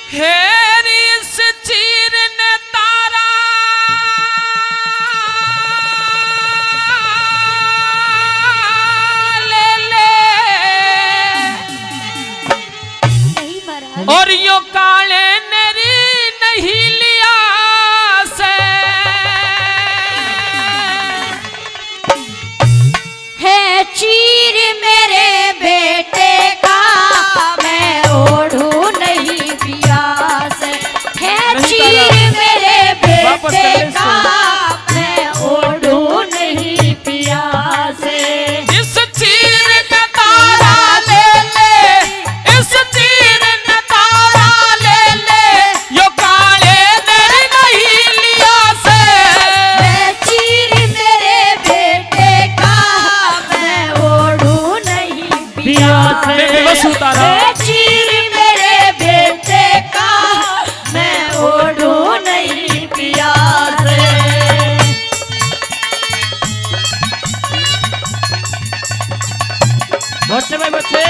हेरी से चीर ने तारा ले ले और यो काले नेरी नहीं लिया से है चीर मेरे बेटे का मैं ओढ़ू नहीं पिया से। है चीर मेरे बेटे का मैं ओढ़ू नहीं पिया से। इस चीर का तारा ले ले इस चीर का तारा ले ले यो काले नेरी नहीं लिया से। है चीर मेरे बेटे का मैं ओढ़ू नहीं पिया से। है चीर मेरे बेटे का मैं ओढ़ू नहीं पिया से। बच्चे भाई बच्चे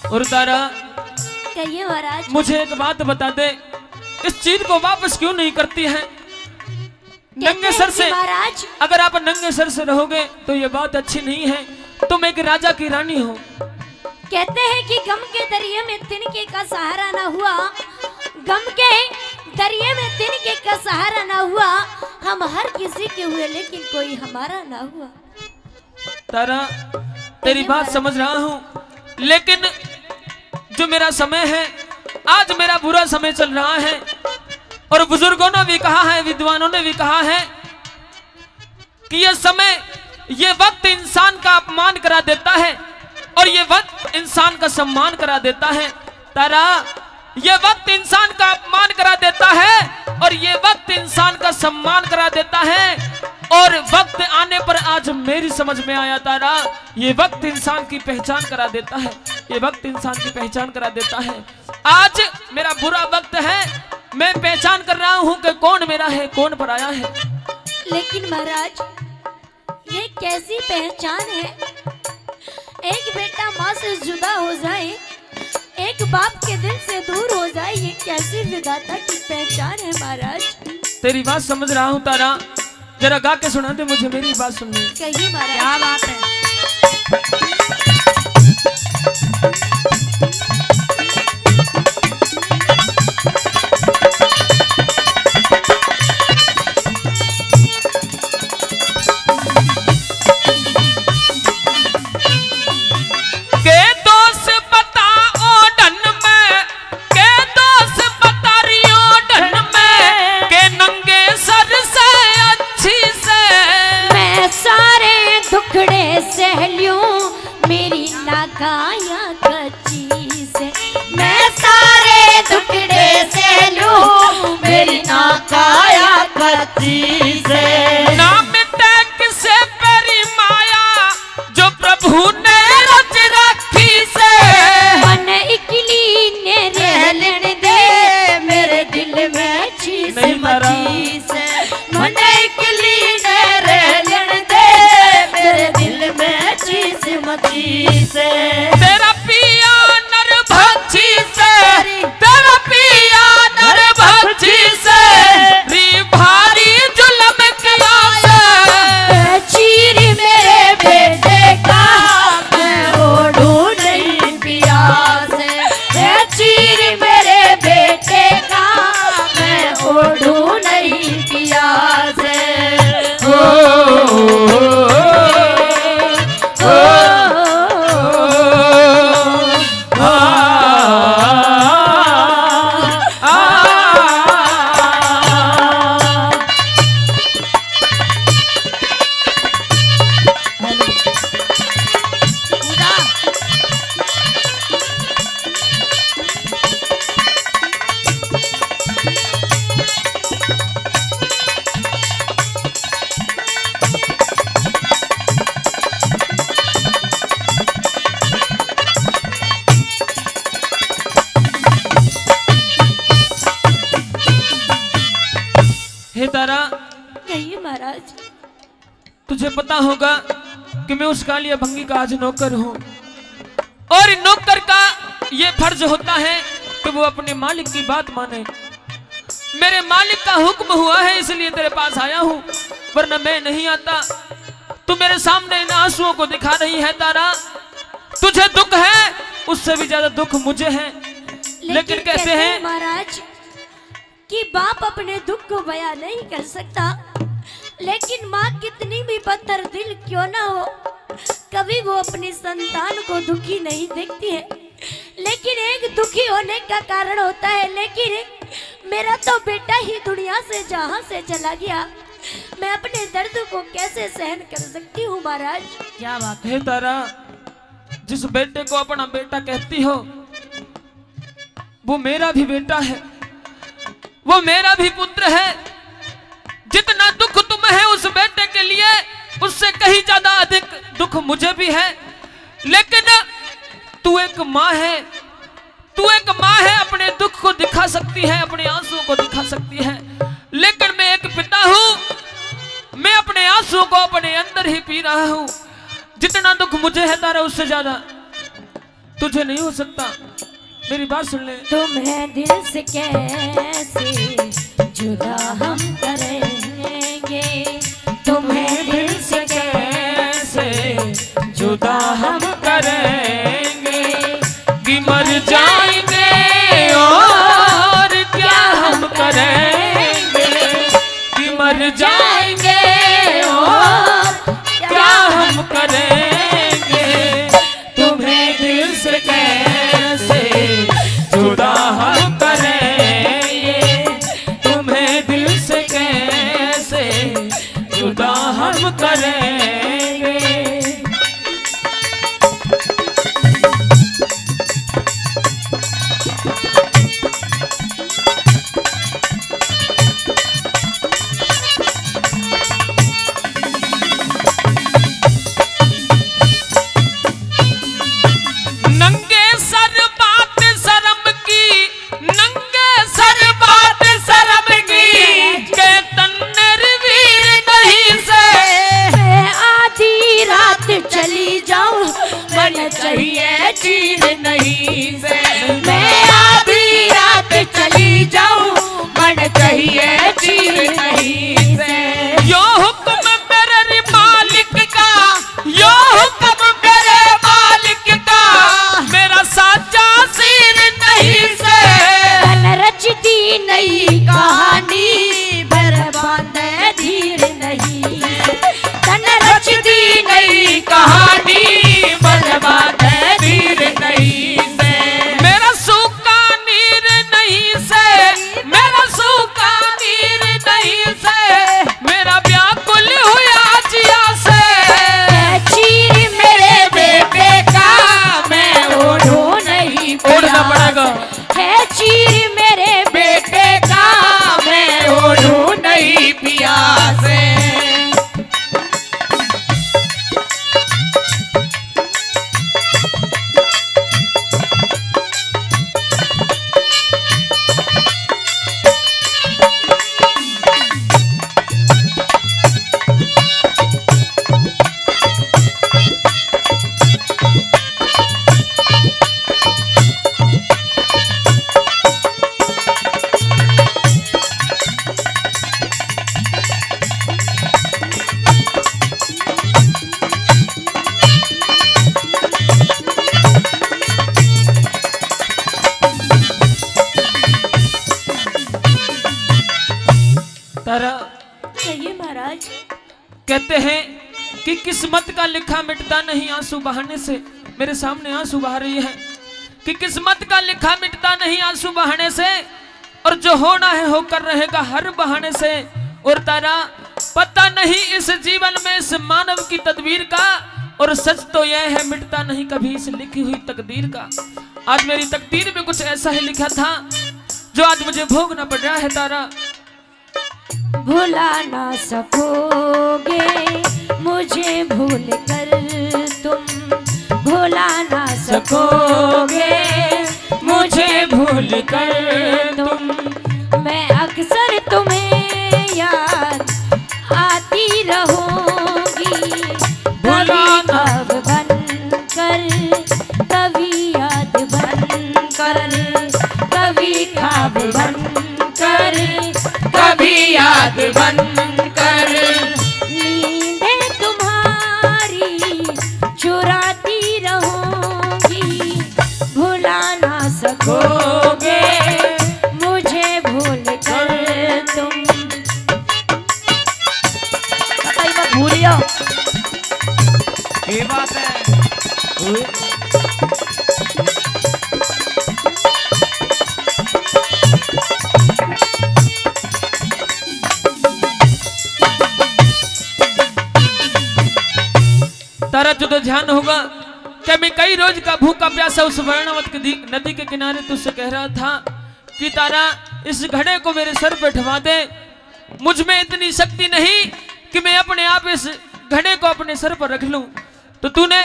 और तारा कहिए महाराज। मुझे एक बात बता दे, इस चीज को वापस क्यों नहीं करती है? नंगे सर से महाराज अगर आप नंगे सर से रहोगे तो ये बात अच्छी नहीं है। तुम एक राजा की रानी हो। कहते हैं कि गम के दरिया में तिनके का सहारा ना हुआ, गम के दरिया में तिनके का सहारा ना हुआ। हम हर किसी के हुए लेकिन कोई हमारा ना हुआ। तारा तेरी बात समझ रहा हूँ, लेकिन जो मेरा समय है, आज मेरा बुरा समय चल रहा है और बुजुर्गों ने भी कहा है, विद्वानों ने भी कहा है कि ये समय, ये वक्त इंसान का अपमान करा देता है और ये वक्त इंसान का सम्मान करा देता है। तारा ये वक्त इंसान का अपमान करा देता है और ये वक्त इंसान का सम्मान करा देता है। और वक्त आने पर आज मेरी समझ में आया तारा, ये वक्त इंसान की पहचान करा देता है, ये वक्त इंसान की पहचान करा देता है। आज मेरा बुरा वक्त है, मैं पहचान कर रहा हूं कि कौन मेरा है कौन पराया है। लेकिन महाराज ये कैसी पहचान है? एक बेटा माँ से जुदा हो जाए, एक बाप के दिल से दूर हो जाए, ये कैसी विधाता की पहचान है महाराज? तेरी बात समझ रहा हूं तारा, जरा गा के सुना दे मुझे, मेरी बात सुननी। कहिए महाराज। क्या बात है? मेरी नाकाया कच्ची से मैं सारे टुकड़े से लूं, मेरी नाकाया कच्ची से। नाम तक से परी माया जो प्रभु ने रच रखी से। मन इकली ने रहने दे मेरे दिल में चीज मची से। मन इकली ने रहने दे मेरे दिल में चीज मची से। तेरा पिया नर भक्षी से, तेरा पिया नर भक्षी से, री भारी जुल्म किया से। चीर मेरे बेटे का मैं ओढ़ू नहीं पिया से। चीर मेरे बेटे का मैं ओढ़ू नहीं पिया से। हे तारा, कहिए महाराज। तुझे पता होगा कि मैं उस कालिया भंगी का आज नौकर हूं, और नौकर का ये फर्ज होता है कि वो अपने मालिक की बात माने। मेरे मालिक का हुक्म हुआ है इसलिए तेरे पास आया हूं, वरना मैं नहीं आता। तू मेरे सामने इन आंसुओं को दिखा रही है तारा, तुझे दुख है, उससे भी ज्यादा दुख मुझे है। लेकिन कहते हैं महाराज कि बाप अपने दुख को बयां नहीं कर सकता, लेकिन माँ कितनी भी पत्थर दिल क्यों ना हो, कभी वो अपनी संतान को दुखी नहीं देखती है। लेकिन एक दुखी होने का कारण होता है, लेकिन मेरा तो बेटा ही दुनिया से जहां से चला गया, मैं अपने दर्द को कैसे सहन कर सकती हूँ महाराज। क्या बात है तारा, जिस बेटे को अपना बेटा कहती हो वो मेरा भी बेटा है, वो मेरा भी पुत्र है। जितना दुख तुम है उस बेटे के लिए, उससे कहीं ज्यादा अधिक दुख मुझे भी है। लेकिन तू एक माँ है, तू एक माँ है, अपने दुख को दिखा सकती है, अपने आंसुओं को दिखा सकती है। लेकिन मैं एक पिता हूं, मैं अपने आंसुओं को अपने अंदर ही पी रहा हूं। जितना दुख मुझे है तारा, उससे ज्यादा तुझे नहीं हो सकता। मेरी बात सुन ले। तुम्हें दिल से कैसे जुदा हम करेंगे, तुम्हें दिल से कैसे जुदा हम करेंगे, कि मर जाएंगे और क्या हम करेंगे, कि मर जाएंगे और क्या हम करेंगे। तुम्हें दिल से कैसे जुदा हम करेंगे, तुम्हें दिल से कैसे जुदा हम करेंगे। चाहिए चीर नहीं से, मैं आधी रात चली जाऊं, मन चाहिए चीर नहीं से। यो हुक्म मेरे मालिक का, यो हुक्म मेरे मालिक का, मेरा साचा सिर नहीं से। तन रचती नई कहानी, बर्बाद धीर नहीं, तन रचती नई कहानी, बर्बाद धीर नहीं से। मेरा सूखा नीर नहीं से, मेरा सूखा नीर नहीं से, मेरा व्याकुल हुआ जिया से। चीर मेरे बेटे का मैं ओढ़ो नहीं, ओढ़ना पड़ेगा। है चीर मेरे बेटे का मैं ओढ़ो नहीं पिया से। तारा, कहिए महाराज। कहते हैं कि किस्मत का लिखा मिटता नहीं आंसू बहाने से। मेरे सामने आंसू बहा रही है कि किस्मत का लिखा मिटता नहीं आंसू बहाने से, और जो होना है होकर रहेगा हर बहाने से। और तारा, पता नहीं इस जीवन में इस मानव की तदबीर का, और सच तो यह है मिटता नहीं कभी इस लिखी हुई तकदीर का। आज मेरी तकदीर में कुछ ऐसा ही लिखा था जो आज मुझे भोगना पड़ रहा है तारा। भुला ना सकोगे मुझे भूल कर तुम, भुला ना सकोगे मुझे भूल कर तुम। मैं अक्सर तुम्हें याद आती रहूंगी। कभी भुलाना ख्वाब बनकर, कभी याद बनकर, कभी ख्वाब बनकर, कभी याद बनकर नींदें तुम्हारी चुराती रहूंगी। भुला ना सकोगे मुझे भूल कर तुम। भूलियो ये बात है। तारा जो तो ध्यान होगा कि मैं कई रोज का भूखा प्यासा उस वर्णवत नदी के किनारे तुझसे कह रहा था कि तारा इस घड़े को मेरे सर पे उठवा दे। मुझ में इतनी शक्ति नहीं कि मैं अपने आप इस घड़े को अपने सर पर रख लूं। तो तूने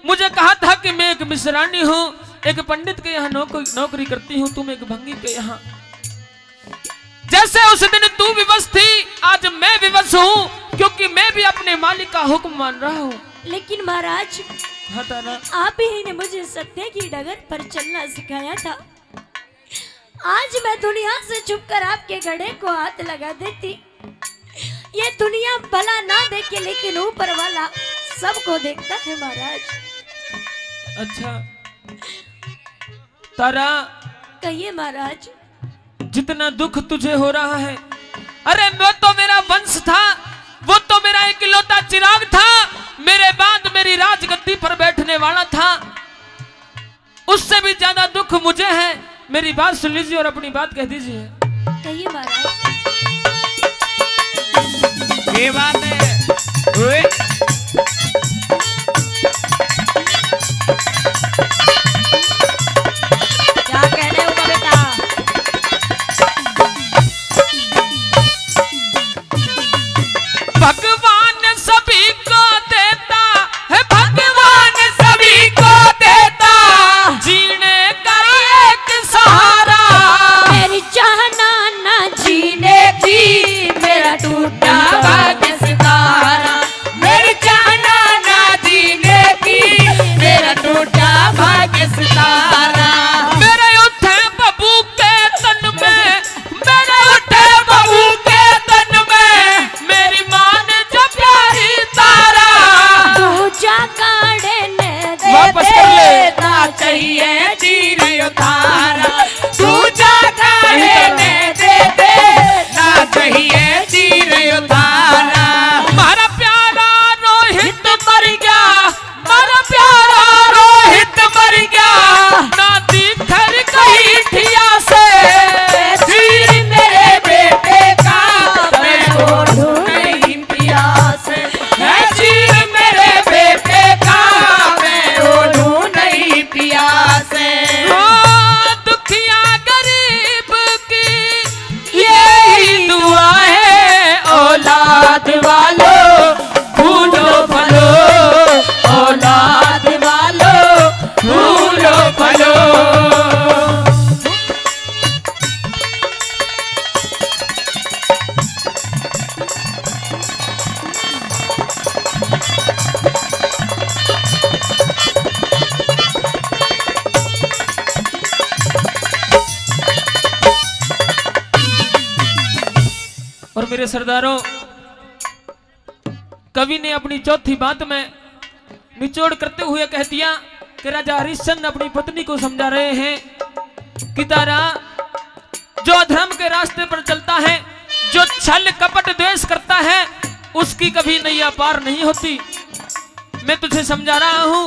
मुझे कहा था कि मैं एक मिसरानी हूं, एक पंडित के यहाँ नौकरी करती हूं, तुम एक भंगी के यहाँ। जैसे उस दिन तू विवश थी, आज मैं विवश हूं, क्योंकि मैं भी अपने मालिक का हुक्म मान रहा हूं। लेकिन महाराज, हाँ तारा, आप ही ने मुझे सत्य की डगर पर चलना सिखाया था। आज मैं दुनिया से छुपकर आपके घड़े को हाथ लगा देती। ये दुनिया भला ना देखे, लेकिन ऊपर वाला सबको देखता है महाराज। अच्छा तारा, कहिए महाराज। जितना दुख तुझे हो रहा है, अरे वो तो मेरा वंश था, वो तो मेरा इकलौता चिराग था, मेरे बाद मेरी राजगद्दी पर बैठने वाला था। उससे भी ज्यादा दुख मुझे है। मेरी बात सुन लीजिए और अपनी बात कह दीजिए। कहिए महाराज। ये बात है। ओए। क्या कह रहे हो बेटा? भगवान सभी को देता है, भगवान सभी को देता जीने का एक सहारा। मेरी चाहना ना जीने की, मेरा टूटा भाग्य सितारा। मेरी चाहना ना जीने की, मेरा टूटा भाग्य सितारा। मेरे उठे बबू के तन में, मेरे उठे बबू के तन में, मेरी माँ ने जो प्यारी तारा। तू जा काढ़े ने दे वापस कर ले। देना चाहिए तीर उतारा। तू जा काढ़े ने दे देना चाहिए तीर उतारा। मारा प्यारा रोहित मर गया, मारा प्यारा रोहित मर गया, ना दिखर कहीं ठिया से। तीर मेरे बेटे का मैं छोड़ूं नहीं प्यास। है चीर मेरे बेटे का, मैं छोड़ूं नहीं प्यास। दुखिया गरीब की यही दुआ है। औलाद वालों फूलो फलो, औलाद वालों फूलो फलो। और मेरे सरदारों, कवि ने अपनी चौथी बात में निचोड़ करते हुए कह दिया कि राजा हरिश्चंद्र अपनी पत्नी को समझा रहे हैं कि तारा, जो अधर्म के रास्ते पर चलता है, जो छल कपट द्वेष करता है, उसकी कभी नैया पार नहीं होती। मैं तुझे समझा रहा हूं,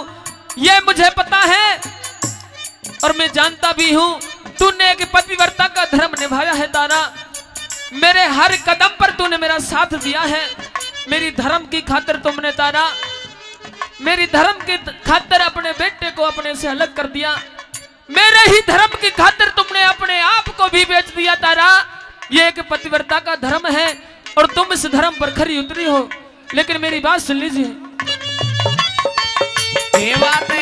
यह मुझे पता है और मैं जानता भी हूं। तूने एक पतिव्रता का धर्म निभाया है तारा। मेरे हर कदम पर तूने मेरा साथ दिया है। मेरी धर्म की खातिर तुमने तारा, मेरी धर्म की खातिर अपने बेटे को अपने से अलग कर दिया। मेरे ही धर्म की खातिर तुमने अपने आप को भी बेच दिया तारा। ये एक पतिव्रता का धर्म है और तुम इस धर्म पर खरी उतरी हो। लेकिन मेरी बात सुन लीजिए। ये बात है।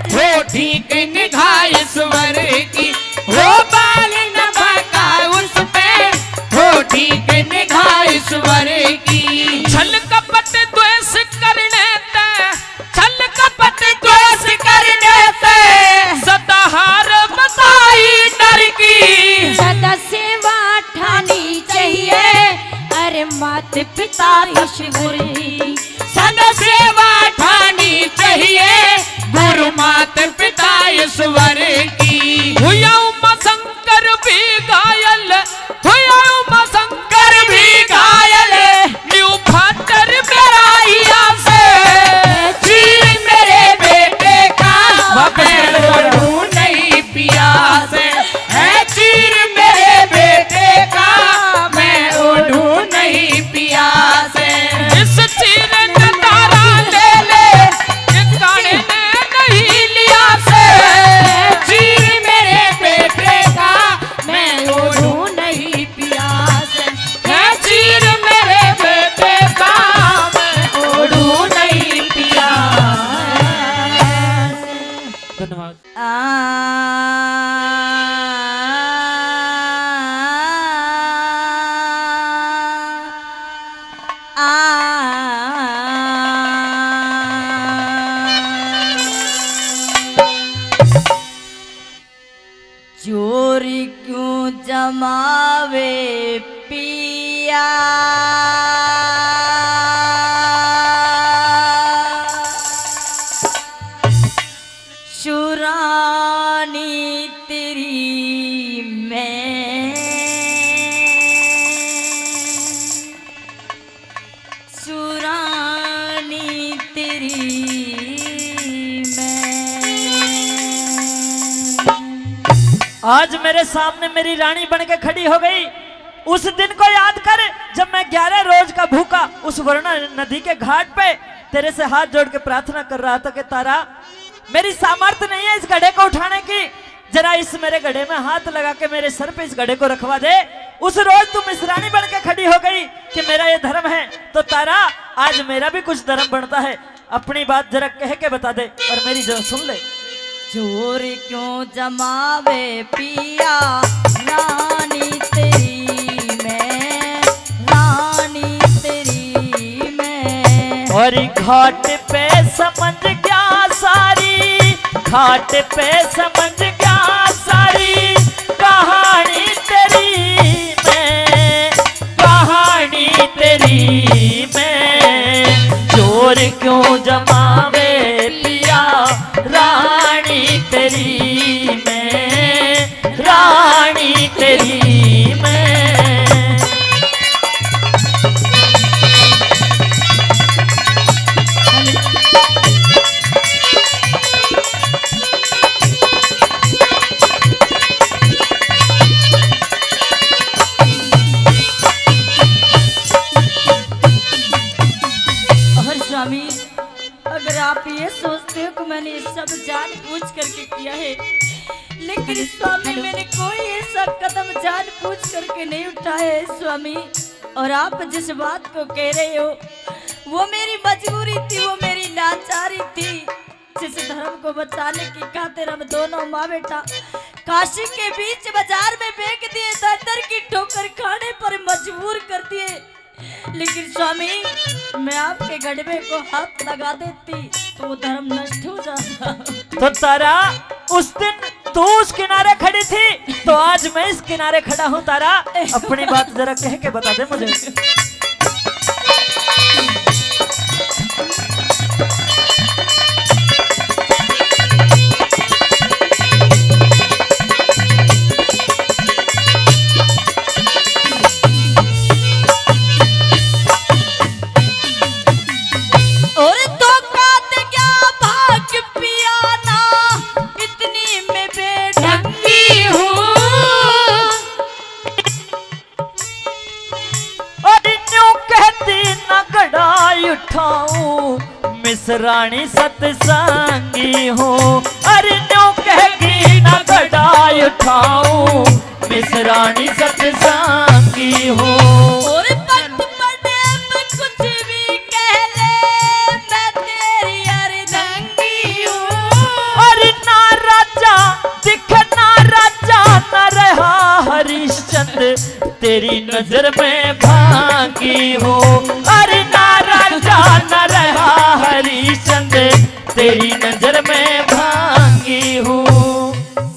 हो ठीक निगाह ईश्वर की, हो बाल न बका उस पे, हो ठीक निगाह ईश्वर की। छल कपट द्वेष करने ते, छल कपट द्वेष करने से सदा हार बताई डर की। सदा सेवा ठानी चाहिए, अरे माता पिता ईश्वर की। सदा सेवा ठानी चाहिए, गुरु माता पिता ईश्वर की। हुआ उमा शंकर भी घायल, हुआ उमा शंकर भी घायल, न्यू फाटर मेरा हिया से। चीर मेरे बेटे का वापस मैं कर दो। ओढ़ूं नहीं प्यास है, चीर मेरे बेटे का मैं ओढ़ूं नहीं प्यास। इस चीर ने तारा ले ले, इस गाने ने नहीं लिया से। चीर मेरे बेटे का मैं ओढ़ूं नहीं प्यास है, चीर मेरे बेटे का मैं ओढ़ूं नहीं प्यास। धन्यवाद। चोरी क्यों जमावे पिया, शुरानी तेरी मैं, शुरानी तेरी मैं। आज मेरे सामने मेरी रानी बन के खड़ी हो गई। उस दिन को याद कर जब मैं 11 रोज का भूखा उस वरुणा नदी के घाट पे तेरे से हाथ जोड़ के प्रार्थना कर रहा था कि तारा मेरी सामर्थ्य नहीं है इस घड़े को उठाने की, जरा इस मेरे घड़े में हाथ लगा के मेरे सर पे इस घड़े को रखवा दे। उस रोज तुम इस रानी बन के खड़ी हो गई कि मेरा ये धर्म है, तो तारा आज मेरा भी कुछ धर्म बनता है। अपनी बात जरा कह के बता दे और मेरी जरा सुन ले। चोर क्यों जमावे पिया, रानी तेरी मैं, रानी तेरी मैं। और घाट पे समझ गया सारी, घाट पे समझ गया सारी कहानी तेरी मैं, कहानी तेरी मैं। चोर क्यों जमावे पिया, रानी तेरी मैं, रानी तेरी मैं। और स्वामी, अगर आप ये सोचते हो कि मैंने ये सब जानबूझ करके किया है, लेकिन स्वामी मैंने कोई ऐसा कदम जानबूझ करके नहीं उठाया है स्वामी। और आप जिस बात को कह रहे हो वो मेरी मजबूरी थी, वो मेरी लाचारी थी, जिस धर्म को बचाने की खातिर हम दोनों माँ बेटा काशी के बीच बाजार में फेंक दिए, दर की ठोकर खाने पर मजबूर कर दिए। लेकिन स्वामी मैं आपके गड़बे को हाथ लगा देती तो वो धर्म नष्ट हो जाता। तो तारा उस दिन तू उस किनारे खड़ी थी, तो आज मैं इस किनारे खड़ा हूँ। तारा अपनी बात जरा कह के बता दे मुझे। और धोखा दे गया भाग पिया ना, इतनी मैं बेढंगी हूँ। और न्यू कहती न गड़ाई उठाऊं, मिसरानी सतसंगी हूँ। अरे न्यू कहती न गड़ाई उठाऊं, मिसरानी सतसंगी हूँ। और पट पड़े पे कुछ भी कह ले, मैं तेरी अर्धंगी हूँ। तेरी नजर में भांगी हूँ। अरे ना राजा न रहा हरिश्चंद्र, तेरी नजर में भांगी हूँ।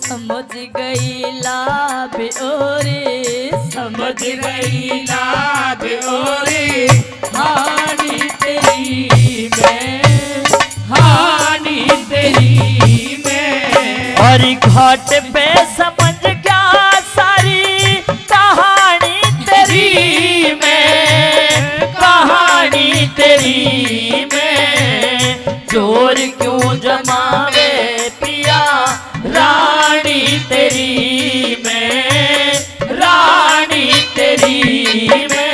समझ गई लाभ ओरे, समझ गई लाभ ओरे, हानि तेरी मैं, हानि तेरी मैं। और घाट पे समझ गया सारी कहानी तेरी मैं, कहानी तेरी मैं। जोर क्यों जमावे पिया रानी तेरी मैं, रानी तेरी मैं।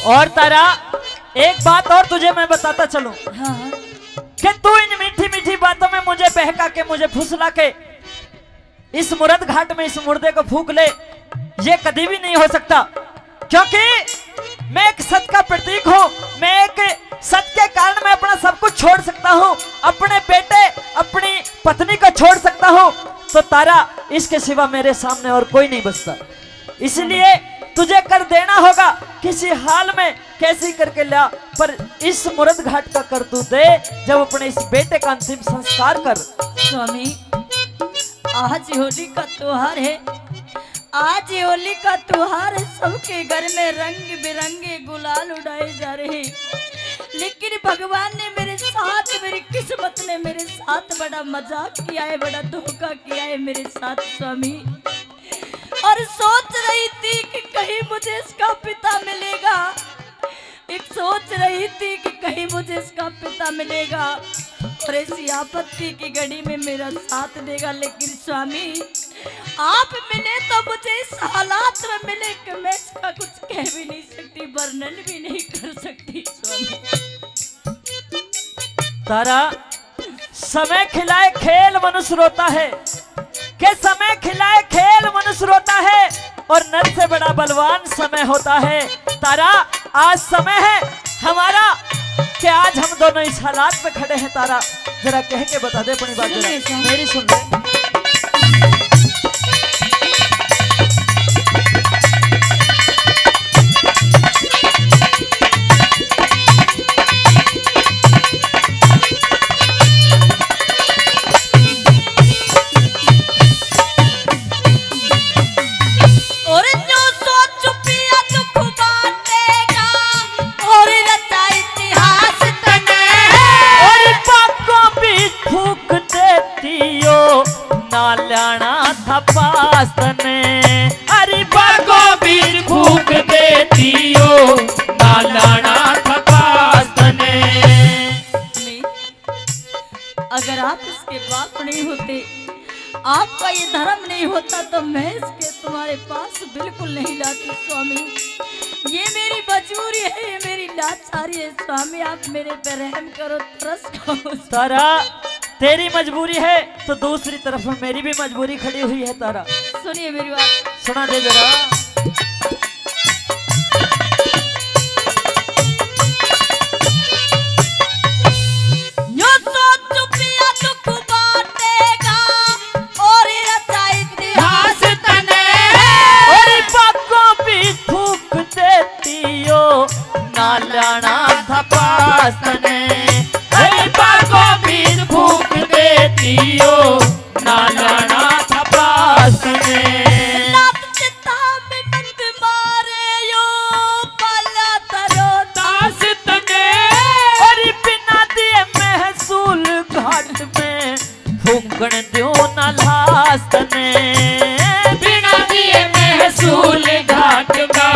और तारा एक बात और तुझे मैं बताता चलूं हाँ कि तू इन मीठी मीठी बातों में मुझे बहका के, मुझे फुसला के इस मुरद घाट में इस मुर्दे को फूंक ले, ये कभी भी नहीं हो सकता। क्योंकि मैं एक सत्य का प्रतीक हूँ, मैं एक सत्य के कारण मैं अपना सब कुछ छोड़ सकता हूँ, अपने बेटे अपनी पत्नी को छोड़ सकता हूँ। तो तारा इसके सिवा मेरे सामने और कोई नहीं बचता, इसलिए तुझे कर देना होगा किसी हाल में कैसी करके ला, पर इस मुरद घाट का कर तू दे, जब अपने इस बेटे का अंतिम संस्कार कर। स्वामी, आज होली का त्योहार है, आज होली का त्योहार है। सबके घर में रंग बिरंगे गुलाल उड़ाए जा रहे हैं, लेकिन भगवान ने मेरे साथ, मेरी किस्मत ने मेरे साथ बड़ा मजाक किया है, बड़ा धोखा किया है मेरे साथ स्वामी। और सोच रही थी कि कहीं मुझे इसका पिता मिलेगा, एक सोच रही थी कि कहीं मुझे इसका पिता मिलेगा और ऐसी आपत्ति की घड़ी में मेरा साथ देगा, लेकिन स्वामी आप मिले तो मुझे इस हालात में मिले कि मैं इसका कुछ कह भी नहीं सकती, वर्णन भी नहीं कर सकती स्वामी। तारा, समय खिलाए खेल मनुष्य रोता है, के समय खिलाए खेल मनुष्य रोता है, और नर से बड़ा बलवान समय होता है। तारा, आज समय है हमारा कि आज हम दोनों इस हालात में खड़े हैं। तारा, जरा कह के बता दे अपनी बात, जरा मेरी सुन ले। लाना था पास तने, अरे बागो बीज फूक देती हो, ना लाना था पास तने। अगर आप इसके बाप नहीं होते, आपका ये धर्म नहीं होता, तो मैं इसके तुम्हारे पास बिल्कुल नहीं लाती स्वामी। ये मेरी मजबूरी है, ये मेरी लाचारी है स्वामी, आप मेरे पे रहम करो, तरस करो। तारा, तेरी मजबूरी है तो दूसरी तरफ मेरी भी मजबूरी खड़ी हुई है। तारा, सुनिए मेरी बात, सुना दे जरा। लाना था पास तने, अरे बागो बीज फूक देती हो, ना लाना था पास तने। अरे बिना दिए महसूल घाट में फूकण दो ना लास तने, बिना दिए महसूल घाट का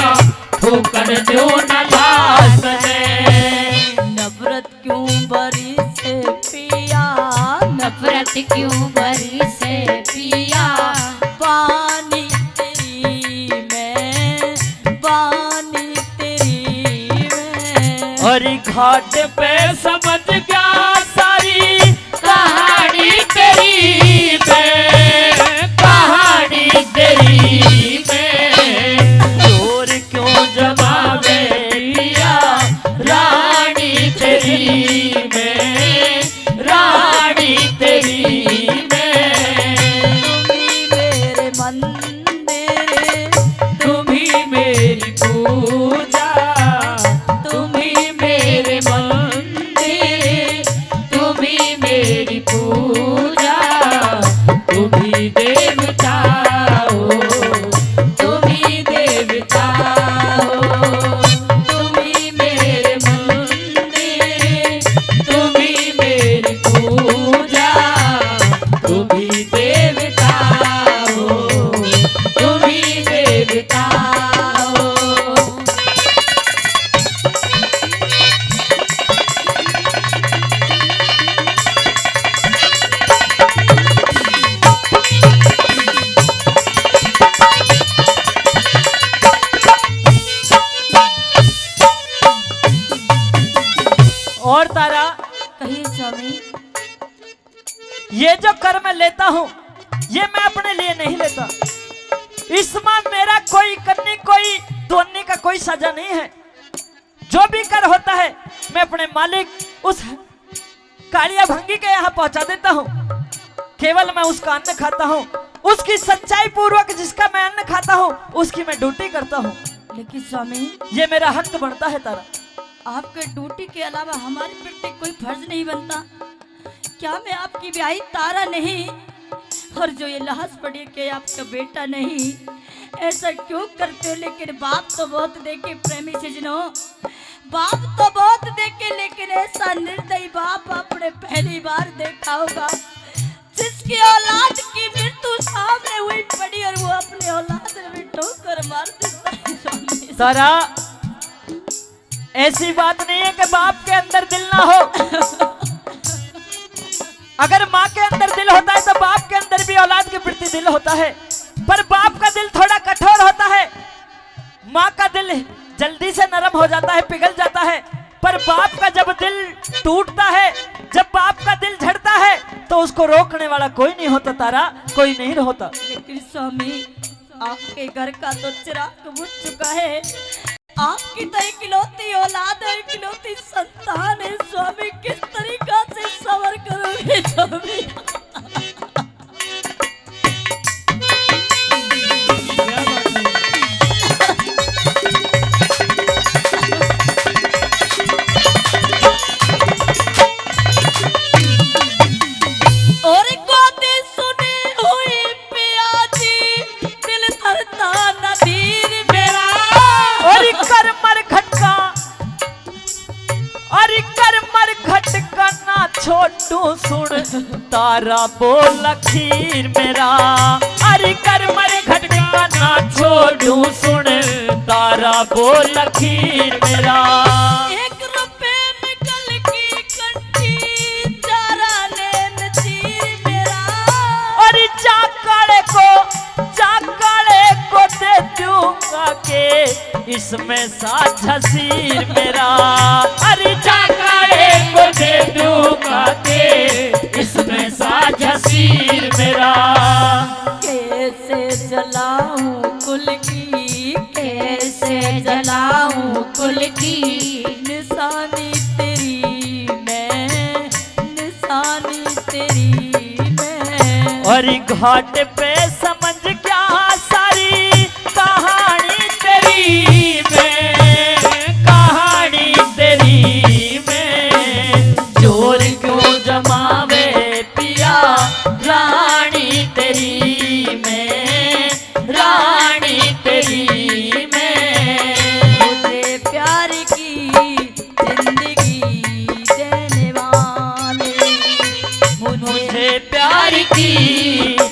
फूकण दो ना लास तने। नफरत घाट पे समझ गया सारी कहानी तेरी में, कहानी तेरी में। चोर क्यों जमावे पिया रानी तेरी में, रानी तेरी में। तुम ही मेरे मंदिर, तुम्ही मेरी पूजा, तुम्ही मेरे मंदिर, तुम्ही मेरी पूजा, तुम्ही देवता हो, तुम्ही देवता हो। तुम्ही मेरे मंदिर, तुम्ही मेरी पूजा, तुम्ही देवता हो, तुम्ही देवता हो। और तारा, कहिए स्वामी। ये जो कर मैं लेता हूँ ये मैं अपने लिए नहीं लेता। इसमें मेरा कोई करनी कोई दोनी का कोई सजा नहीं है। जो भी कर होता है मैं अपने मालिक उस कालिया भंगी के यहाँ पहुंचा देता हूँ। केवल मैं उसका अन्न खाता हूँ, उसकी सच्चाई पूर्वक जिसका मैं अन्न खाता हूँ उसकी मैं ड्यूटी करता हूँ। लेकिन स्वामी, ये मेरा हक बनता है तारा। आपके ड्यूटी के अलावा हमारे प्रति कोई फर्ज नहीं बनता क्या? मैं आपकी ब्याही तारा नहीं, और जो ये लाश पड़ी के आपका बेटा नहीं, ऐसा क्यों करते हो? लेकिन बाप तो बहुत देखे प्रेमी से जिनो, बाप तो बहुत देखे, लेकिन ऐसा निर्दयी बाप आपने पहली बार देखा होगा, जिसकी औलाद की मृत्यु सामने हुई पड़ी और वो अपने औलाद में ठोकर मार देता है। तारा, ऐसी बात नहीं है कि बाप के अंदर दिल ना हो। अगर माँ के अंदर दिल होता है तो बाप के अंदर भी औलाद के प्रति दिल होता है, पर बाप का दिल थोड़ा कठोर होता है, माँ का दिल जल्दी से नरम हो जाता है, पिघल जाता है। पर बाप का जब दिल टूटता है, जब बाप का दिल झड़ता है तो उसको रोकने वाला कोई नहीं होता तारा, कोई नहीं होता। लेकिन स्वामी, आपके घर का तो चिराग बुझ चुका है। आपकी तो इकलौती औलाद है, इकलौती संतान है स्वामी। किस तरीका से सबर करोगे स्वामी? और गोदी सुनी हुई पियाजी, दिल धरता नदीर मेरा। और कर मर खटका, और कर मर खटका ना छोटू सुन तारा बोल खीर मेरा। अरे कर मर खटका ना छोटू सुन तारा बोल खीर मेरा। 1 रुपए में कल की कंठी, चारा लेन चीर मेरा। और चाकड़े को दे दूंगा के इसमें साझा सिर मेरा। अरे चाकड़े को दे दूंगा के इसमें साझा सिर मेरा। कैसे जलाऊं कुल की, कैसे जलाऊं कुल की, निशानी तेरी मैं, निशानी तेरी मैं। और घाट पे समझ क्या सारी कहानी तेरी में, कहानी तेरी में। चोर क्यों जमावे पिया रानी तेरी में, रानी तेरी में। मुझे प्यार की जिंदगी देने वाले, मुझे प्यार की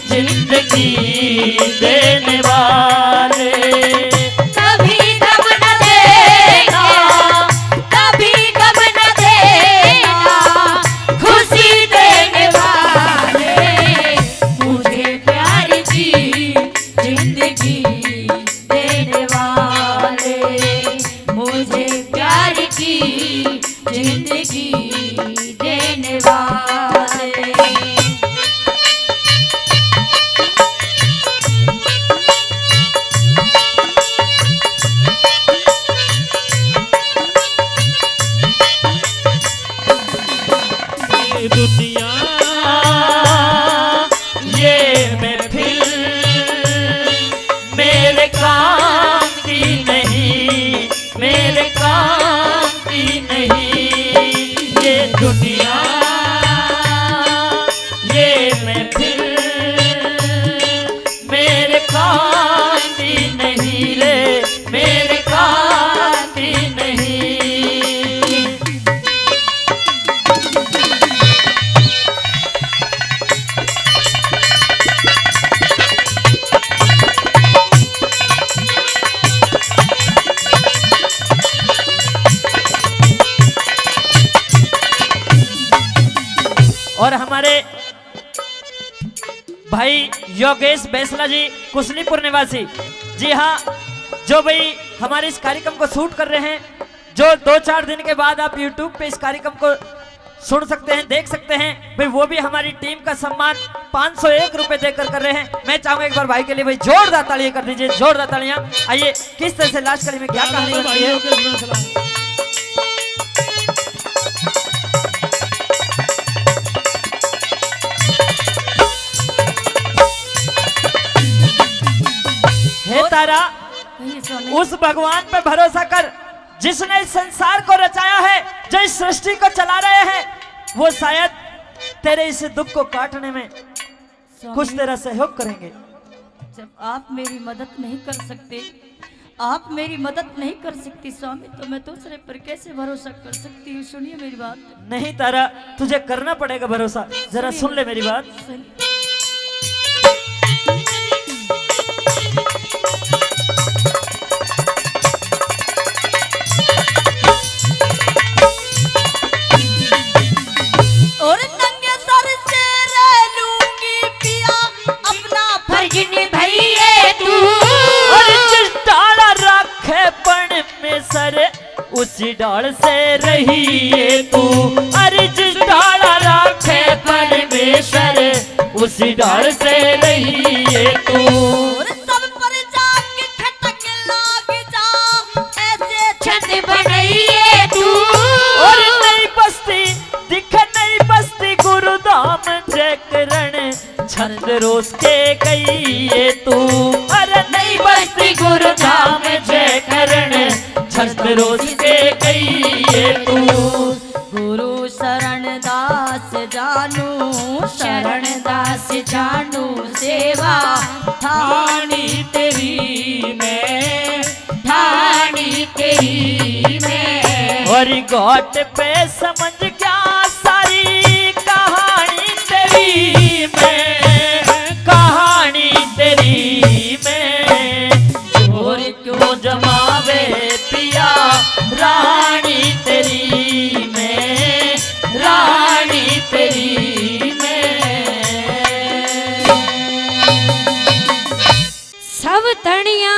जिंदगी योगेश बैसला जी कुशलीपुर निवासी। जी हाँ, जो भाई हमारे इस कार्यक्रम को शूट कर रहे हैं, जो 2-4 दिन के बाद आप YouTube पे इस कार्यक्रम को सुन सकते हैं, देख सकते हैं भाई, वो भी हमारी टीम का सम्मान 501 रुपए देकर कर रहे हैं। मैं चाहूंगा एक बार भाई के लिए भाई जोरदार तालियां कर दीजिए, जोरदार तालियां। आइए किस तरह से लास्ट कड़ी में क्या कहानी होती है। हे तारा, कहिए स्वामी। उस भगवान पे भरोसा कर जिसने इस संसार को रचाया है, जो इस सृष्टि को चला रहे हैं, वो शायद तेरे इस दुख को काटने में स्वामी, कुछ तेरा सहयोग करेंगे। जब आप मेरी मदद नहीं कर सकते, आप मेरी मदद नहीं कर सकती स्वामी, तो मैं दूसरे पर कैसे भरोसा कर सकती हूँ? सुनिए मेरी बात। नहीं तारा, तुझे करना पड़ेगा भरोसा। जरा सुन ले मेरी बात। सुनिए। और नंगे सर से रह लूंगी पिया, अपना फर्ज निभाइए तू। और जिस डाल रखे पण में सर, उसी डाल से रहिए तू। अरे जिस डाल रखे पण में सर, उसी डाल से रहिए तू। और सब पर जाके खटक लाग जा, ऐसे छत बनाइए तू। और नई बस्ती दिख नई बस्ती, गुरुधाम जय करण छंद रोज के गई तू। अरे नई बस्ती गुरुधाम जय करण छंद रोज के गई तू। गुरु शरण दास जानू, शरण दास जानू, सेवा ठानी तेरी मैं, ठानी तेरी मैं। और घाट पे समझ क्या सारी कहानी तेरी मैं, कहानी तेरी मैं। और क्यों जमावे पिया रानी तेरी मैं, रानी तेरी मैं। सब तणियां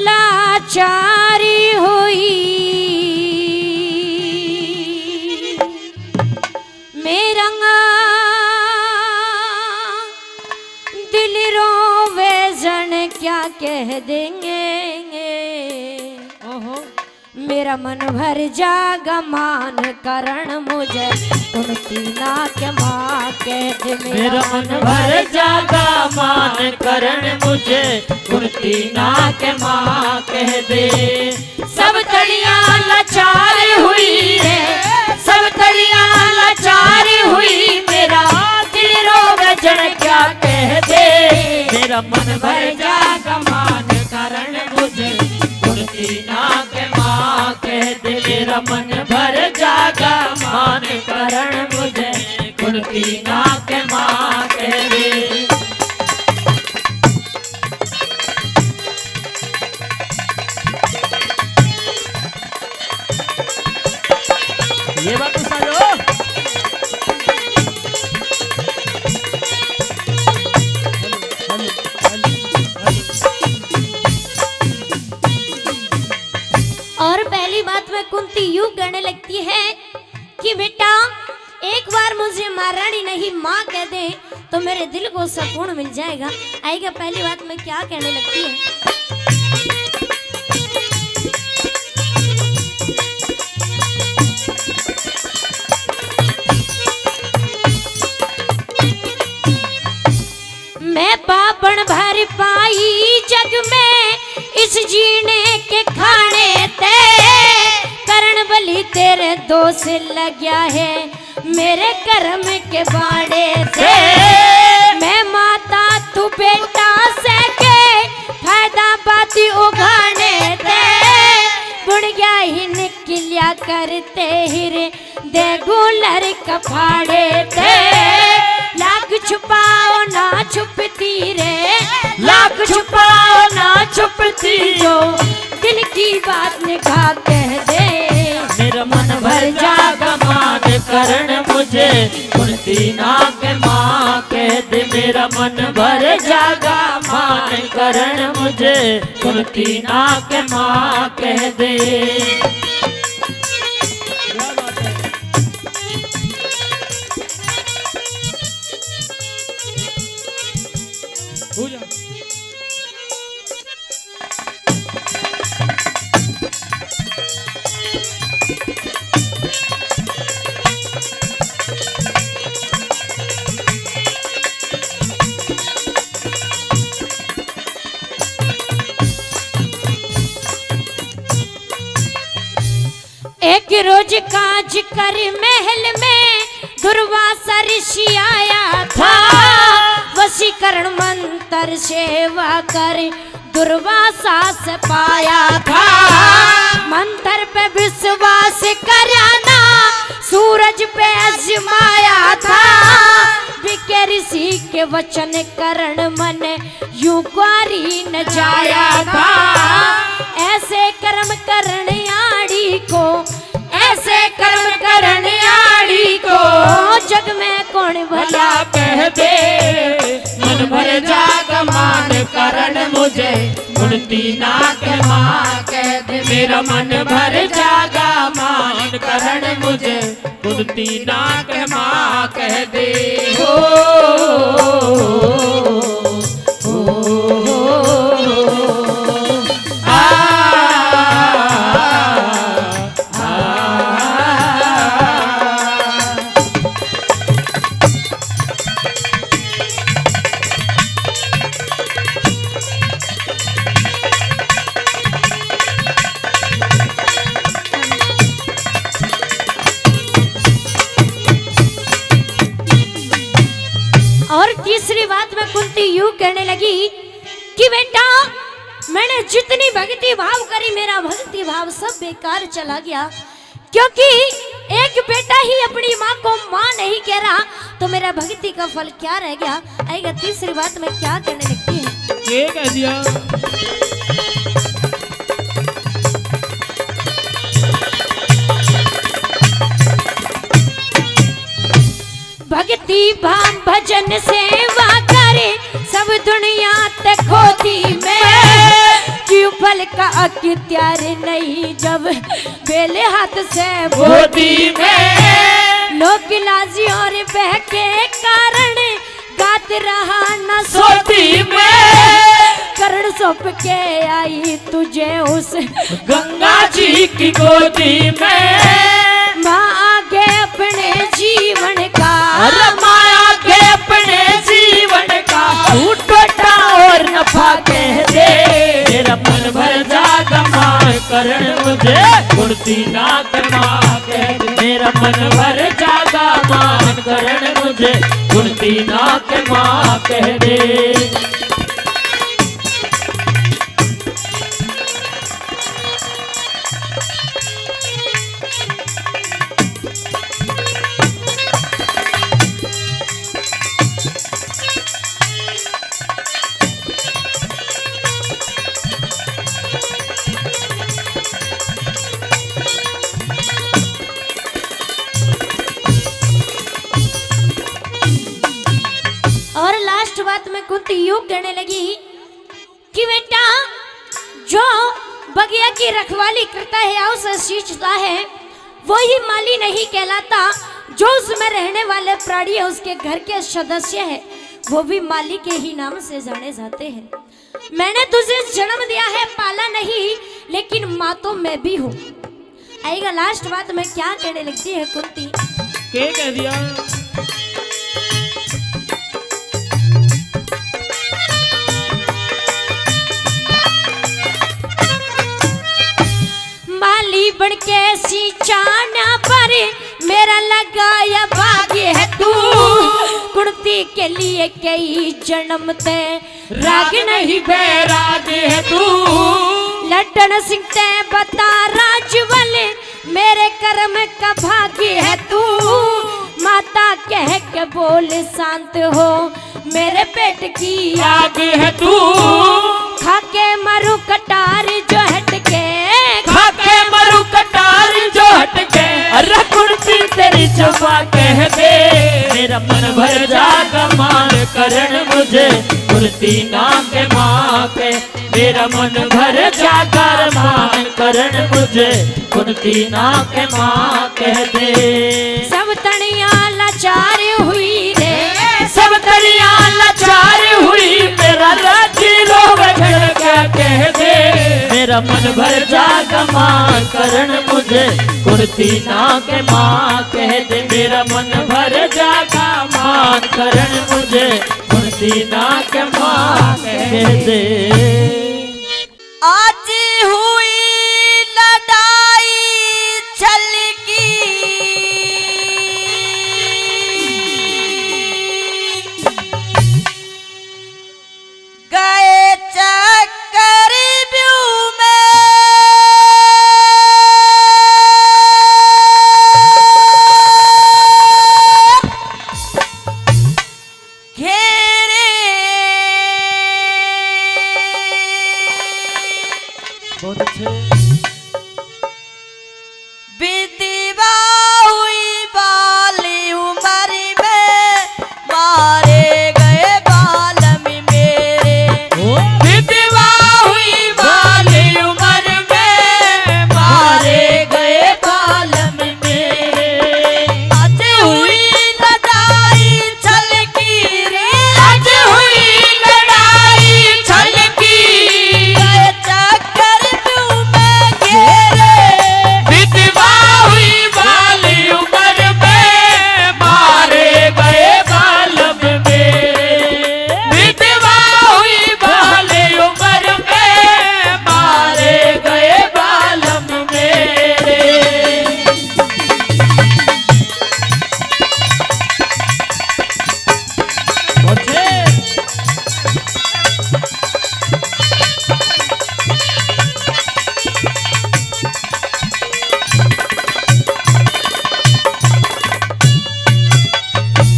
लाचारी हुई, मेरा दिल रोवे जन क्या कह देंगे। ओहो, मेरा मन भर जागा मान करण मुझे, कुंती ना के माँ कह दे। मेरा मन भर जागा मान करण मुझे, कुर्ती ना के माँ कह दे। सब तड़ियां लाचार हुई है, सब तड़ियां लाचार हुई, मेरा दिल रोवे जन क्या कह दे। मेरा मन भर जागा मान करण मुझे, कुर्ती ना के माँ कह दे। मेरा मन भर जागा मान करण मुझे, कुर्ती ना के माँ कह दे। ये बात तो सालो। और पहली बात में कुंती यूं कहने लगती है कि बेटा एक बार मुझे महारानी नहीं माँ कह दे तो मेरे दिल को सुकून मिल जाएगा। आएगा पहली बात में क्या कहने लगती है। मैं पापण भर पाई जग में इस जीने के खाने ते, करण बलि तेरे दोष लग गया है मेरे कर्म के बाड़े से। मैं माता तू बेटा से के फायदा बाती उगाने ते, बुढ़ गया ही निकलिया करते हिरे दे गुलर कफाड़े ते। लाख छुपाओ ना छुपती रे, लाख छुपाओ ना छुपती, जो दिल की बात निकाह कह दे। मेरा मन भर जागा मान करण मुझे, कुंती नाक माँ कह दे मेरा मन भर जागा मान करण मुझे कुंती नाक माँ कह दे। एक रोज काज कर महल में दुर्वासा ऋषि आया था, वशीकरण मंत्र सेवा कर दुर्वासा से पाया था। मंत्र पे विश्वास कराना सूरज पे आजमाया था, विके ऋषि के वचन करण मन यूं क्वारी न जाया था। ऐसे कर्म करण आड़ी को, ऐसे कर्म करण आड़ी को जग में कौन भला कह दे। मन भर जाग मान करण मुझे कुंती नाक माँ कह दे। मेरा मन भर जागा मान करण मुझे कुंती नाक माँ कह दे। और तीसरी बात में कुंती यूं कहने लगी कि बेटा मैंने जितनी भक्ति भाव करी मेरा भक्ति भाव सब बेकार चला गया, क्योंकि एक बेटा ही अपनी माँ को माँ नहीं कह रहा तो मेरा भक्ति का फल क्या रह गया। आएगा तीसरी बात में क्या कहने लगती है। ये कह दिया भक्ति भाव भजन सेवा करे सब दुनिया तक होती में, क्यों फल का अख्तियार नहीं जब बेले हाथ से होती में। लोक लाजी और बह के कारण गात रहा न सोती में। करण सौंप के आई तुझे उस गंगा जी की गोदी में। माँ आगे अपने जीवन का, माया के अपने जीवन का टूटा और नफा कह दे। मेरा मन भर जागा मान करण मुझे कुंती नाक माँ कह दे। मेरा मन भर जागा मान करण मुझे कुंती नाक माँ कह दे। और लास्ट बात में कुंती यूं कहने लगी कि बेटा जो बगिया की रखवाली करता है या उसे सींचता है वो ही माली नहीं कहलाता, जो उसमें रहने वाले प्राणी है उसके घर के सदस्य है वो भी माली के ही नाम से जाने जाते हैं। मैंने तुझे जन्म दिया है पाला नहीं, लेकिन माँ तो मैं भी हूँ। आएगा लास्ट बात में क्या कहने लगती है कुंती। के कह दिया माली बनके सींचाना पर मेरा लगाया भाग्य है तू, कुंती के लिए कई जन्म ते राग नहीं बैराग है तू। लड्डन सिंह ते बता राजवल मेरे कर्म का भाग्य है तू। माता कह के बोल शांत हो मेरे पेट की आग है तू। खाके मरु कटार जो हटके, खाके मरु कटार जो हटके। अरे कुंती तेरी चुपा कह दे। मन भर जागा मान करण मुझे कुर्ती ना के माँ के। मेरा मन भर जागा मान करण मुझे कुर्ती ना के माँ कह दे। सब तनिया लाचार हुई रे, सब तनिया लाचार हुई मेरा राजी रोग क्या कह दे। मेरा मन भर जागा मान करण मुझे कुर्ती ना के माँ कह दे। मेरा मन भर जागा मान करण मुझे कुर्ती ना के माँ कह दे। आज हुई लड़ाई चल की, गए चक्कर व्यू में, घेरे बहुत अच्छे। विधवा हुई बाली उमर में, मारे गए बालम मेरे। विधवा हुई बाली उमर में मारे गए बालम मेरे। आज हुई लड़ाई छलकी रे, आज हुई लड़ाई छलकी, गए चक्कर व्यू में घेरे। विधवा हुई बाली उमर में मारे गए बालम मेरे। विधवा हुई बाली उमर में मारे गए बालम मेरे।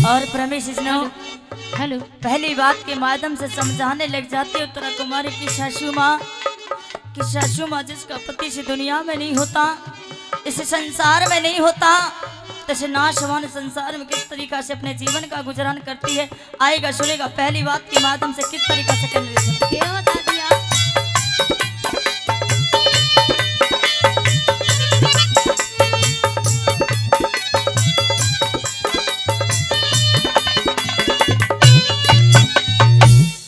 और प्रमेश स्नो हेलो, पहली बात के माध्यम से समझाने लग जाती उत्तरा कुमारी की सासू माँ, कि सासू माँ जिसका पति से दुनिया में नहीं होता, इस संसार में नहीं होता, तैसे नाशवान संसार में किस तरीका से अपने जीवन का गुजरान करती है। आएगा सुनेगा पहली बात के माध्यम से किस तरीका से करने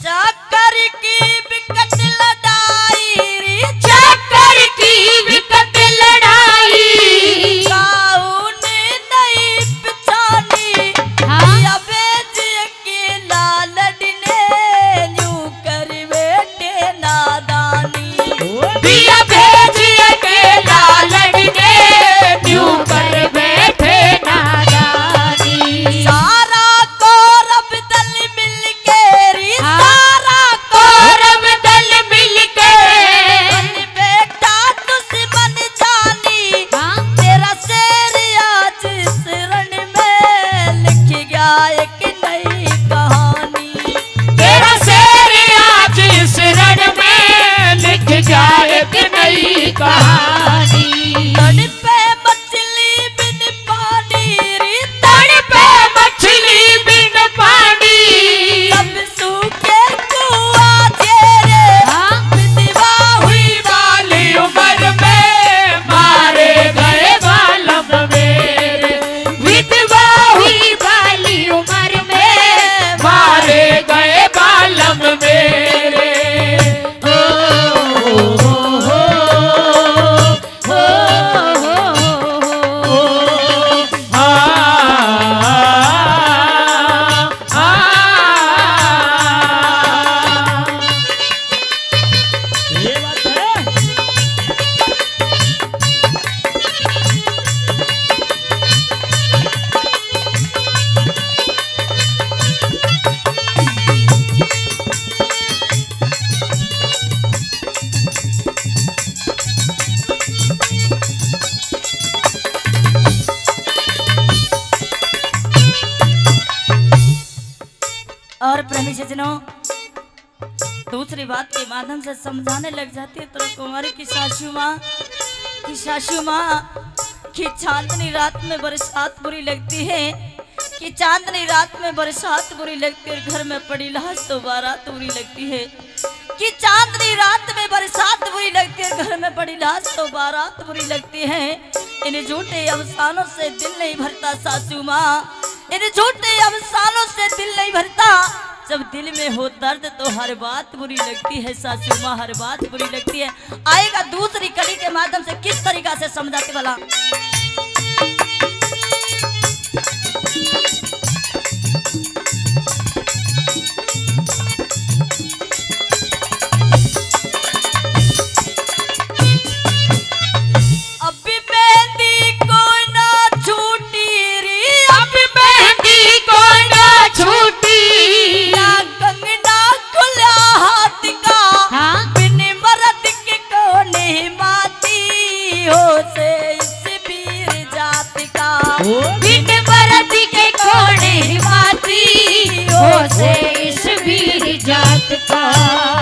चक्कर की विकट लड़ाई रे, चक्कर की विकट लड़ाई, काउन नहीं पहचानी, या बेच अकेला लड़ने यूं कर बैठे नादानी। दिया भेज अकेला लड़ने यूं कर बैठे नादानी। सारा कौरव दल मिलके रे, सारा कौरव दल मिलके बन बेटा दुश्मन जानी। तेरा शेर आज इस रण में लिख गया एक नई कहानी। तेरा शेर आज इस रण में लिख गया एक नई कहानी। तड़ पे मछली बिन पानी रे, तड़ पे मछली बिन पानी, सब सूखे कुआं तेरे। विधवा हुई बाली उमर में मारे गए बालम मेरे। विधवा हुई बाली उमर में मारे गए बालम मेरे। ओ हो ये बात है। और प्रेमी सज्जनों, दूसरी बात के माध्यम से समझाने लग जाती है तो कुमारी की सासू माँ की चांदनी रात में बरसात बुरी लगती है, कि चांदनी रात में बरसात बुरी लगती है, घर में पड़ी लाश तो बारात बुरी लगती है। कि चांदनी रात में बरसात बुरी लगती है, घर में पड़ी लाश तो बारात बुरी लगती है। इन झूठे अफसानों से दिल नहीं भरता सासू माँ, इन झूठे अफसानों से दिल नहीं भरता। जब दिल में हो दर्द तो हर बात बुरी लगती है सासू माँ, हर बात बुरी लगती है। आएगा दूसरी कड़ी के माध्यम से किस तरीका से समझाते वाला।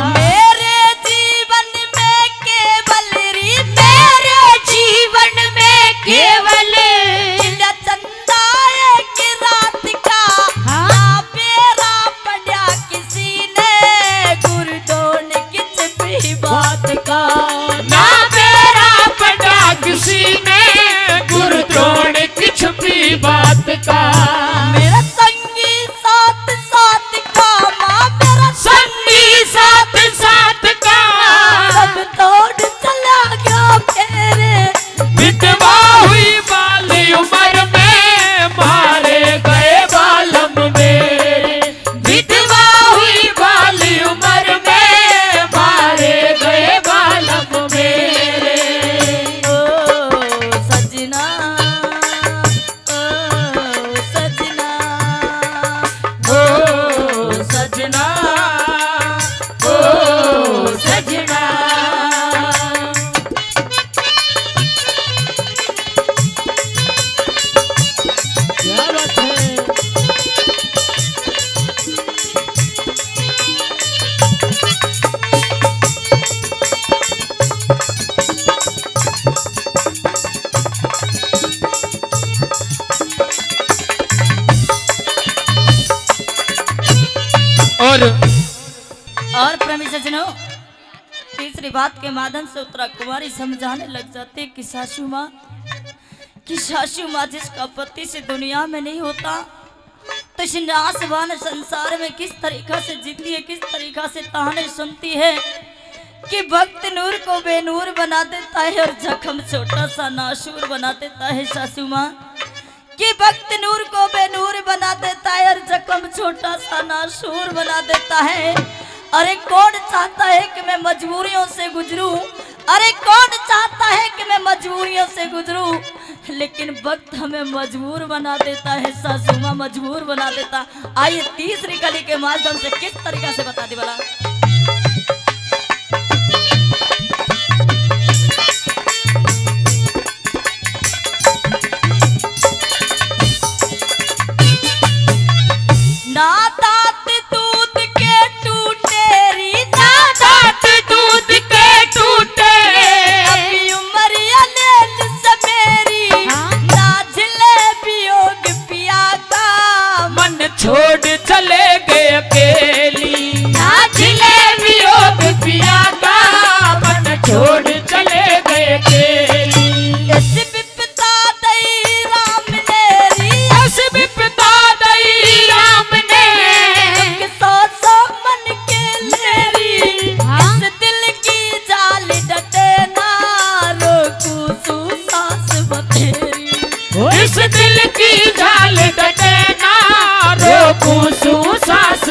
मेरे जीवन में केवल चंदा एक रात का ना बेरा पड़ा किसी ने गुरदौन किस भी बात का, ना बेरा पड़ा किसी ने गुरदौन किस भी बात का। मेरा संगी साथ साथ का माँ, मेरा संगी साथ साथ का सब तोड़ चला गया मेरे। विधवा हुई बाली उम्र में मारे गए बालम मेरे, विधवा हुई बाली उम्र में मारे गए बालम मेरे। ओ सजना, ओ सजना, ओ सजना, ओ सजना। क्या बात है। और प्रेमी सज्जनों, तीसरी बात के माध्यम से उत्तरा कुमारी समझाने लग जाती है कि सासू माँ जिसका पति से दुनिया में नहीं होता तो इस नासवान संसार में किस तरीका से जीती है, किस तरीका से ताने सुनती है। कि भक्त नूर को बेनूर बना देता है और जख्म छोटा सा नाशूर बना देता है सासू माँ। कि भक्त नूर को बेनूर बना देता है और जख्म छोटा सा नाशूर बना देता है। अरे कौन चाहता है कि मैं मजबूरियों से गुजरूं, अरे कौन चाहता है कि मैं मजबूरियों से गुजरूं, लेकिन वक्त हमें मजबूर बना देता है सासू माँ, मजबूर बना देता। आइए तीसरी कली के माध्यम से किस तरीका से बता दी वाला। ना दांत दूध के टूटे री, ना दांत दूध के टूटे, अभी उमरिया लेल समेरी, ना जलेबी योग पिया का मन छोड़ चले गए अकेली, ना जलेबी योग पिया का मन छोड़ चले गए अकेली। इस विपदा दई राम ने री, इस विपदा दई राम ने, सौ सौ मन के लेरी, इस दिल की जाल डटे ना रोकू सू सास बतेरी। इस दिल की जाल डटे ना रोकू सू सास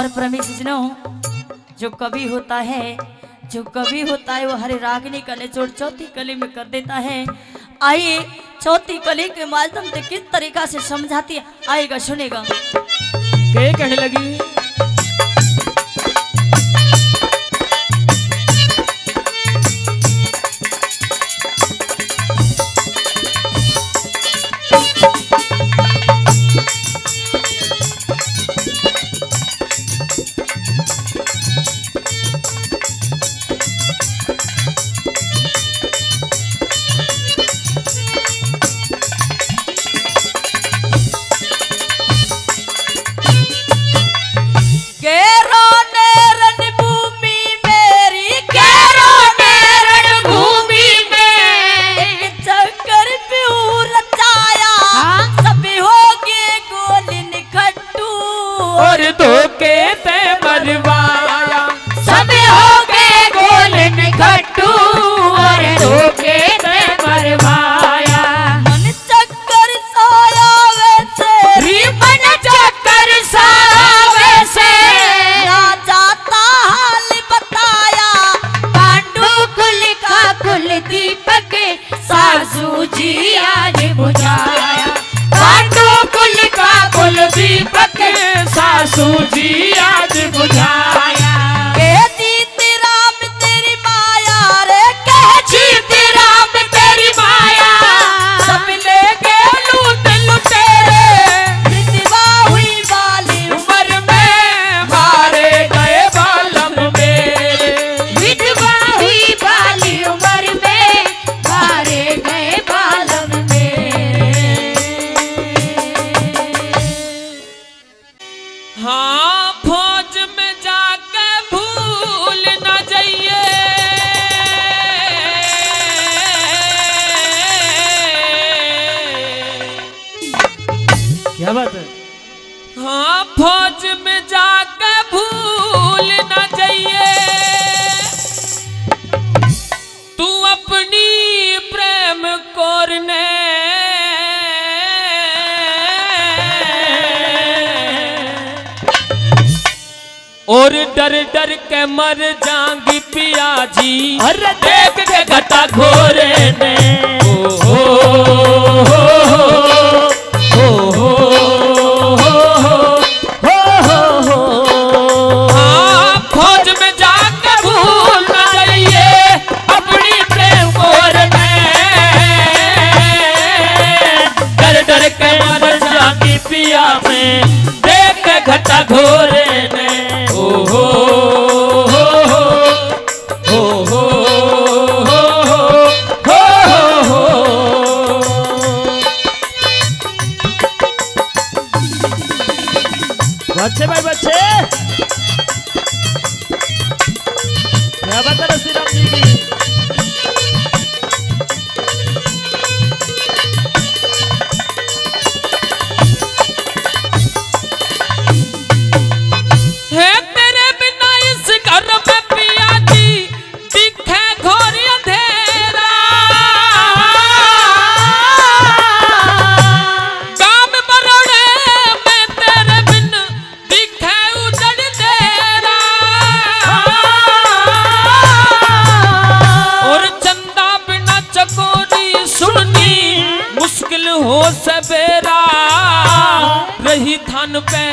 और परमेश्वरजनों, जो कवि होता है वो हरे रागिनी का निचोड़ चौथी कली में कर देता है। आइए चौथी कली के माध्यम से किस तरीका से समझाती है, आएगा सुनेगा। के कहने लगी सूझी आज बुझाया के जीत राम तेरी माया रे, के जीत राम तेरी माया सब ले गए लूट लुटेरे, विधवा हुई वाली उम्र में मारे गए बालम मेरे, विधवा हुई वाली उम्र में मारे गए बालम मेरे। हाँ फौज में जाके भूल न जाइए, क्या बात है? हाँ फौज में जाके भूल न जाइए, तू अपनी प्रेम कोरने और डर डर के मर जाएंगी पिया जी, अरे देख के घटा घोरे ने ओ हो हाँ फौज में जाकर भूल न जाइए अपनी प्रेम कोरने, डर डर के मर जाती पिया में देख के घटा घोरे ने ओ हो बच्चे भाई बच्चे, क्या बात है श्री राम जी की? है तेरे बिना इस घर में पिया जी दिखे घोर अंधेरा, काम बरोड़े में तेरे बिन दिखे उजड़ तेरा, और चंदा बिना चकोरी सुननी मुश्किल हो सवेरा, रही थान पे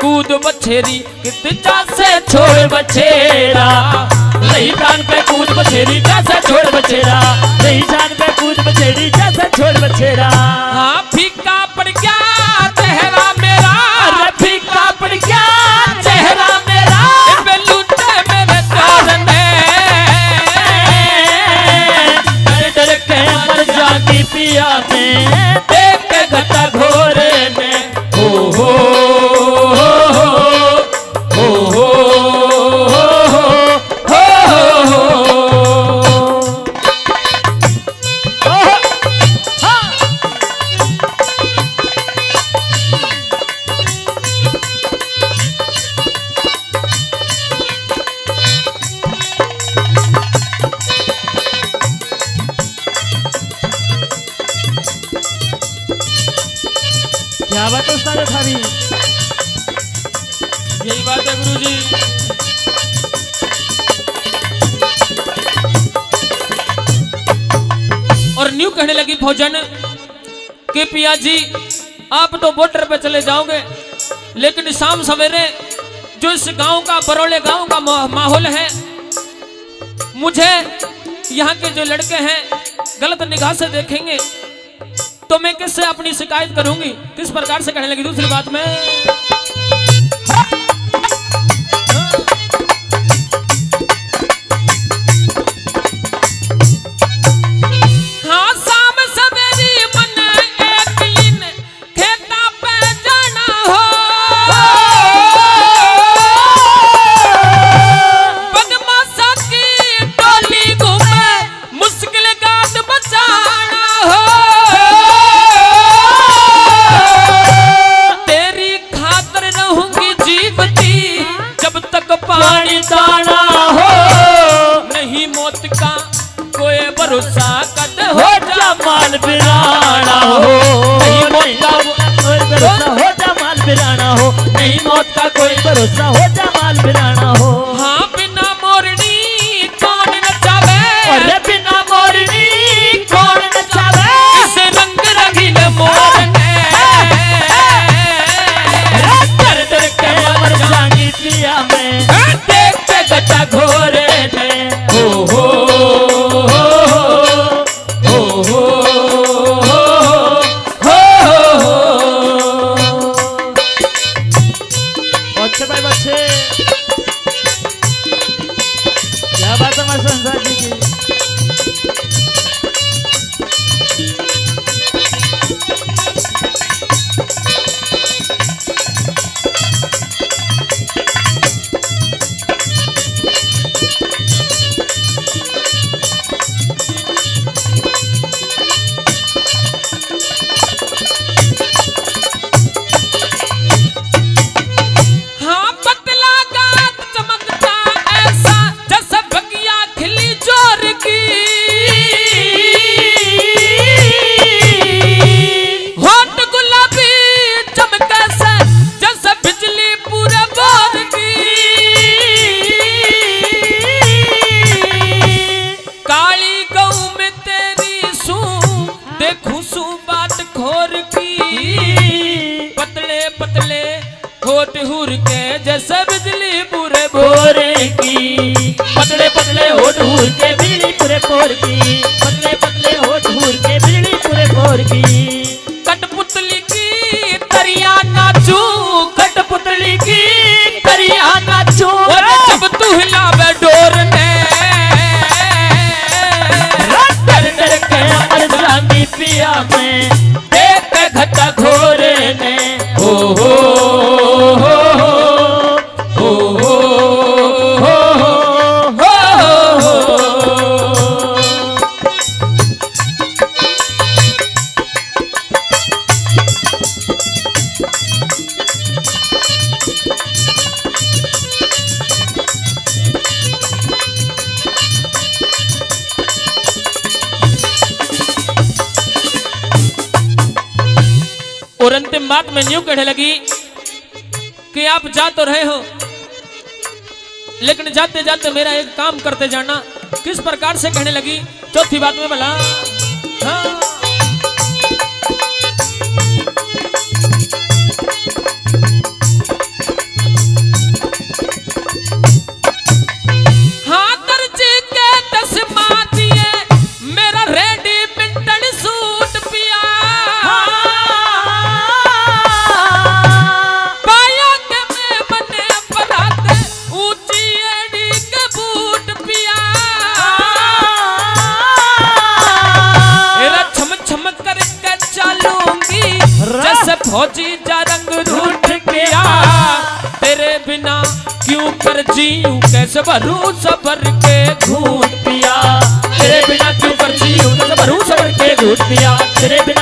कूद बछेरी कितना से छोड़ बछेरा, रही जान पे कूद बछेरी जैसे छोड़ बछेरा, रही जान पे कूद बछेड़ी जैसे छोड़ बछेरा। हाँ फीका पड़ गया चेहरा मेरा, अरे फीका पड़ गया चेहरा मेरा, बे लूटे मेरे कारने, डर डर के मर जाती पिया में देख के घटा घोरे ने ओ हो क्या बात है उस्ताद थारी? यही बात है गुरुजी। और न्यू कहने लगी भोजन कि पिया जी आप तो बॉर्डर पे चले जाओगे, लेकिन शाम सवेरे जो इस गांव का, बरौले गांव का माहौल है, मुझे यहाँ के जो लड़के हैं गलत निगाह से देखेंगे तो मैं किससे अपनी शिकायत करूंगी। किस प्रकार से कहने लगी दूसरी बात में, हाँ शाम सवेरी मन एक दिन खेता पे जाना हो, बदमाशा की टोली घूमे मुश्किल गात बचाना हो, तेरी खातर रहूंगी जीवती जब तक पानी दाना हो, नहीं मौत का कोई भरोसा कद हो जा माल बिराना हो, नहीं मौत का कोई भरोसा हो जा माल बिराना हो, नहीं मौत का कोई भरोसा हो जा माल बिराना हो। हाँ बिना मोरनी कौन नचावे, अरे बिना मोरनी कौन नचावे, इस रंग रंगीन मोर ने दर दर के मर जानी पिया में, देख के गचा घोरे ने, हो हो हो हो हो। अच्छे भाई बच्चे, क्या बात है हमारे संसार जी की। हाँ पतला गात चमकता ऐसा जैसे बगिया खिली जोर की, होठ गुलाबी चमके से जैसे बिजली पूरे बोर की, काली गऊ में तेरी सू देखूं सू बात खोर की, पतले पतले होठ हुर के जैसे बिजली पूरे बोर की, पतले पतले होठ हूर के बिजली पूरे पोर की, पतले पतले होठ हूर के बिजली पूरे पोर की, कठपुतली की तरिया नाचू, कठपुतली की करिया नाचू, और जब तू हिलावे डोर ने डर डर के मर जानी पिया में, देख के घटा घोरे ने, हो हो हो हो हो हो हो हो। और अंतिम बात में न्यू कहने लगी कि आप जा तो रहे हो, लेकिन जाते जाते मेरा एक काम करते जाना। किस प्रकार से कहने लगी चौथी बात में भला, हाँ हाँ दर्जी के 10 दिए मेरा रेडी पिंटन सूट पिया, पाया के मैं मने पराते ऊंची एड़ी के बूट पिया, तेरा छम छम करके चलूंगी जैसे फौजी जा रंग रूठ गया, तेरे बिना क्यों कर जीऊं कैसे भरूं सबर के घूट पिया, तेरे बिना क्यों कर जीऊं कैसे भरूं सबर के घूट पिया, तेरे बिना